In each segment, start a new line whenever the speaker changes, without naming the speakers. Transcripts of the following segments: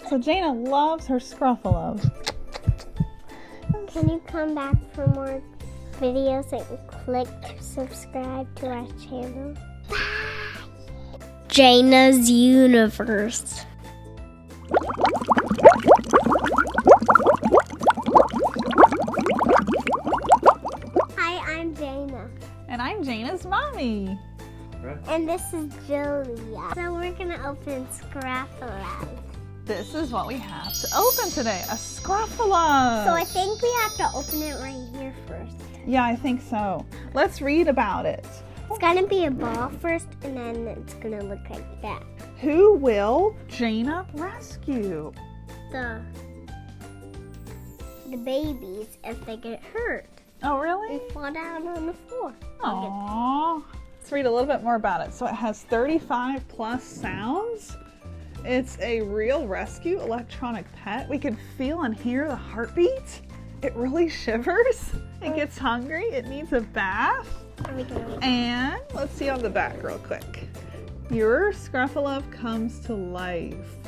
So Jaina loves her Scruff-a-Luvs.
Can you come back for more videos and click subscribe to our channel? Bye! Jaina's Universe. Hi, I'm Jaina.
And I'm Jaina's mommy.
And this is Julia. So we're gonna open Scruff-a-Luvs.
This is what we have to open today, a Scruff-a-Luvs.
So I think we have to open it right here first.
Yeah, I think so. Let's read about it.
It's gonna be a ball first, and then it's gonna look like that.
Who will Jaina rescue?
The babies if they get hurt.
Oh, really?
They fall down on the floor.
Aww. Let's read a little bit more about it. So it has 35 plus sounds. It's a real rescue electronic pet. We can feel and hear the heartbeat. It really shivers. It gets hungry. It needs a bath. And let's see on the back real quick. Your Scruff-a-Luvs comes to life.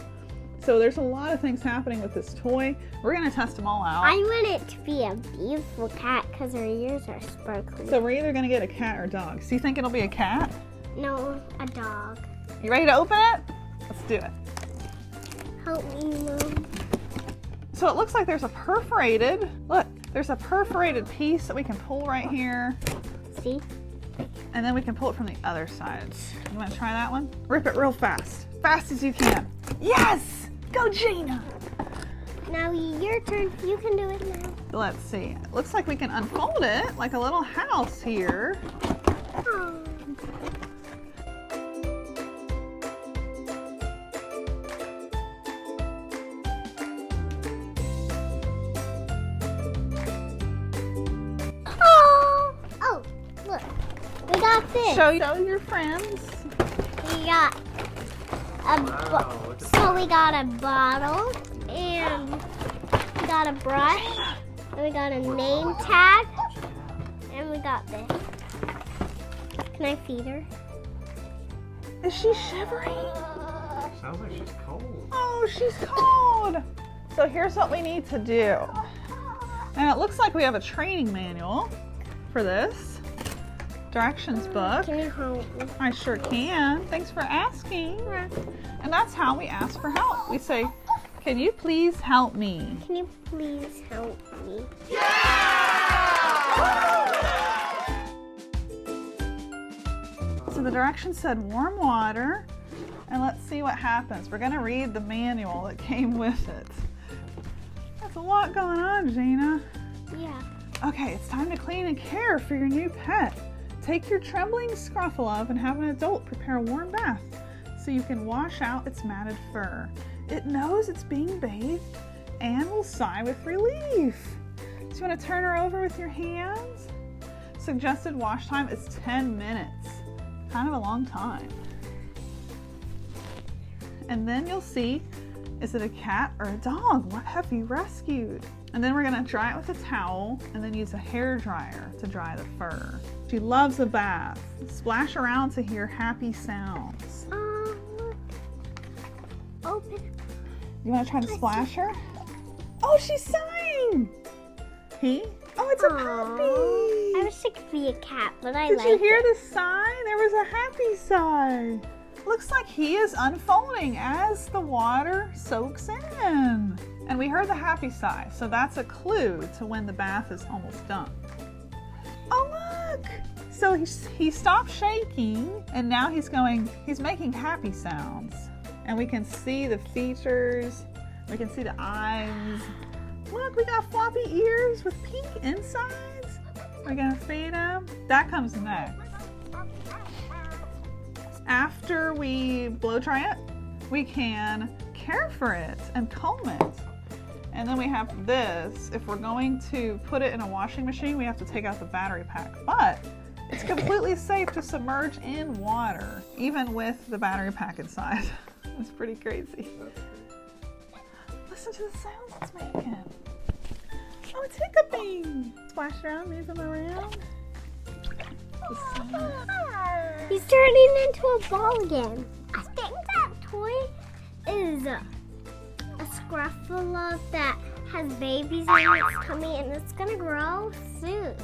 So there's a lot of things happening with this toy. We're gonna test them all out.
I want it to be a beautiful cat because her ears are sparkly.
So we're either gonna get a cat or a dog. So you think it'll be a cat?
No, a dog.
You ready to open it? Let's do it.
Help me, Mom.
So it looks like there's a perforated, look, there's a perforated piece that we can pull right here.
See?
And then we can pull it from the other side. You wanna try that one? Rip it real fast. Fast as you can. Yes! Go, Jaina!
Now your turn. You can do it now.
Let's see. It looks like we can unfold it like a little house here.
Oh. Oh, look. We got this.
Show your friends.
We got we got a bottle, and we got a brush, and we got a name tag, and we got this. Can I feed her?
Is she shivering?
Sounds like she's cold.
Oh, she's cold. So here's what we need to do. And it looks like we have a training manual for this. Directions book.
Can you help me?
I sure can. Thanks for asking. And that's how we ask for help. We say, can you please help me?
Can you please help me?
So the directions said warm water. And let's see what happens. We're gonna read the manual that came with it. That's a lot going on, Jaina.
Yeah.
Okay, it's time to clean and care for your new pet. Take your trembling Scruff-a-Luvs and have an adult prepare a warm bath so you can wash out its matted fur. It knows it's being bathed and will sigh with relief. So you want to turn her over with your hands? Suggested wash time is 10 minutes. Kind of a long time. And then you'll see, is it a cat or a dog? What have you rescued? And then we're gonna dry it with a towel and then use a hair dryer to dry the fur. She loves a bath. Splash around to hear happy sounds.
Look. Open.
You wanna try to splash her? Oh, she's sighing! He? Oh, it's a puppy!
I wish it could be a cat, but I
Did
like
you hear
it.
the sigh? There was a happy sigh. Looks like he is unfolding as the water soaks in. And we heard the happy sigh, so that's a clue to when the bath is almost done. Oh, look! So he stopped shaking, and now he's making happy sounds. And we can see the features, we can see the eyes. Look, we got floppy ears with pink insides. We're gonna feed him. That comes next. After we blow dry it, we can care for it and comb it. And then we have this. If we're going to put it in a washing machine, we have to take out the battery pack. But it's completely safe to submerge in water, even with the battery pack inside. It's pretty crazy. Listen to the sounds it's making. Oh, it's hiccuping. Splash around, move him around.
He's turning into a ball again. I think that toy is a Scruff-a-Luvs that has babies in it. It's coming and it's gonna grow soon.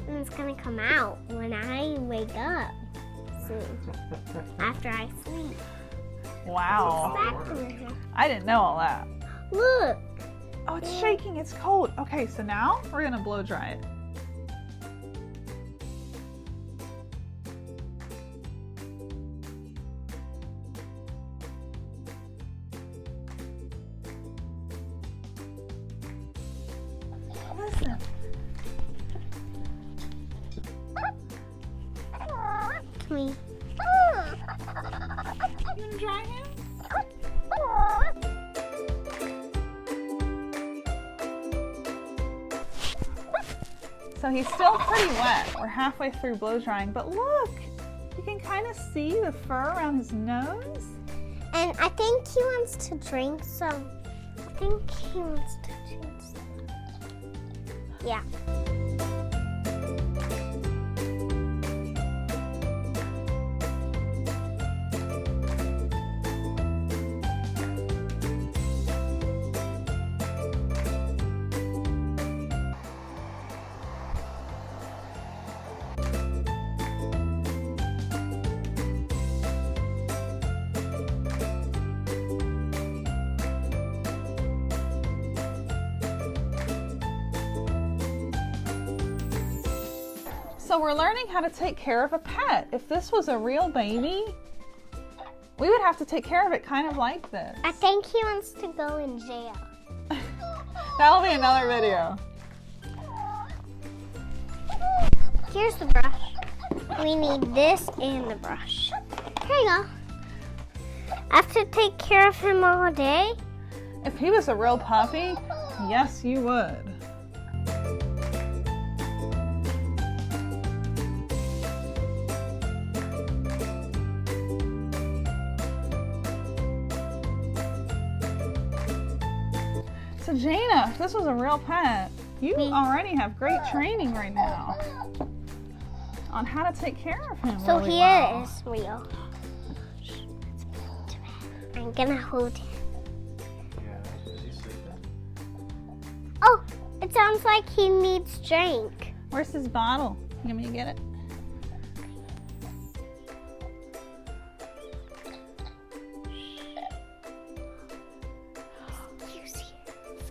And it's gonna come out when I wake up soon. After I sleep.
Wow.
Back in here.
I didn't know all that.
Look.
Oh, it's shaking. It's cold. Okay, so now we're gonna blow dry it. Listen.
Come here.
You wanna dry him? So he's still pretty wet. We're halfway through blow drying, but look, you can kind of see the fur around his nose.
And I think he wants to drink some. I think he wants to drink some. Yeah.
So we're learning how to take care of a pet. If this was a real baby, we would have to take care of it kind of like this.
I think he wants to go in jail.
That'll be another video.
Here's the brush. We need this and the brush. Here you go. I have to take care of him all day.
If he was a real puppy, yes, you would. So Jaina, if this was a real pet, you already have great training right now on how to take care of him.
So
really
he
well.
is real. I'm gonna hold him.
Yeah, is he sleeping?
Oh, it sounds like he needs drink.
Where's his bottle? You want me to get it?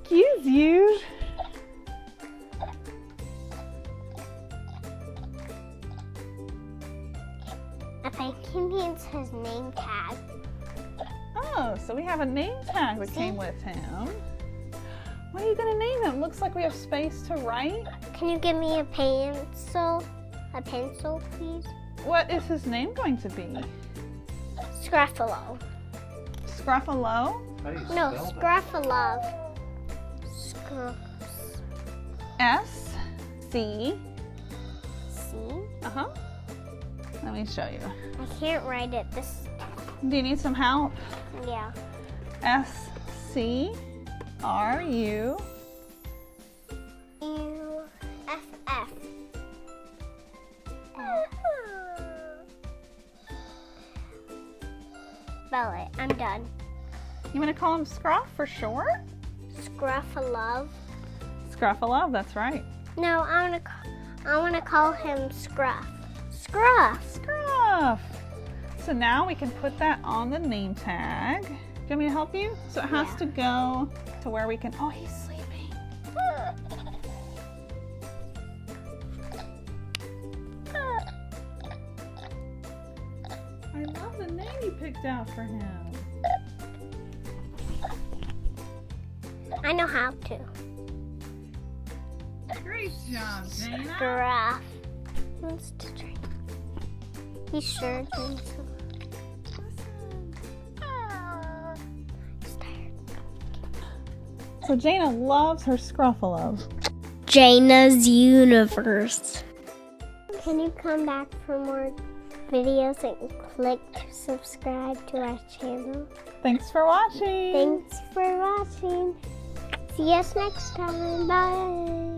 Excuse you.
I think he needs his name tag.
Oh, so we have a name tag that came with him. What are you going to name him? Looks like we have space to write.
Can you give me a pencil? A pencil, please?
What is his name going to be?
Scruff-a-Luvs.
Scruff-a-Luvs?
How do you
No,
spell that?
Scruff-a-Luvs.
S-C.
See?
Uh-huh. Let me show you.
I can't write it this.
Do you need some help?
Yeah.
S-C-R-U.
U-F-F. Spell it. I'm done.
You want to call him Scruff for short?
Scruff-a-Luvs.
Scruff-a-Luvs, that's right.
No, I want to call him Scruff. Scruff.
Scruff. So now we can put that on the name tag. Do you want me to help you? So it has to go to where we can, oh, he's sleeping. I love the name you picked out for him.
I know how to.
Great job, Jaina.
Scruff. He wants to drink. He sure drinks. He's tired.
So Jaina loves her Scruff-a-Luvs.
Jaina's Universe. Can you come back for more videos and click to subscribe to our channel?
Thanks for watching.
Thanks for watching. See us next time. Bye.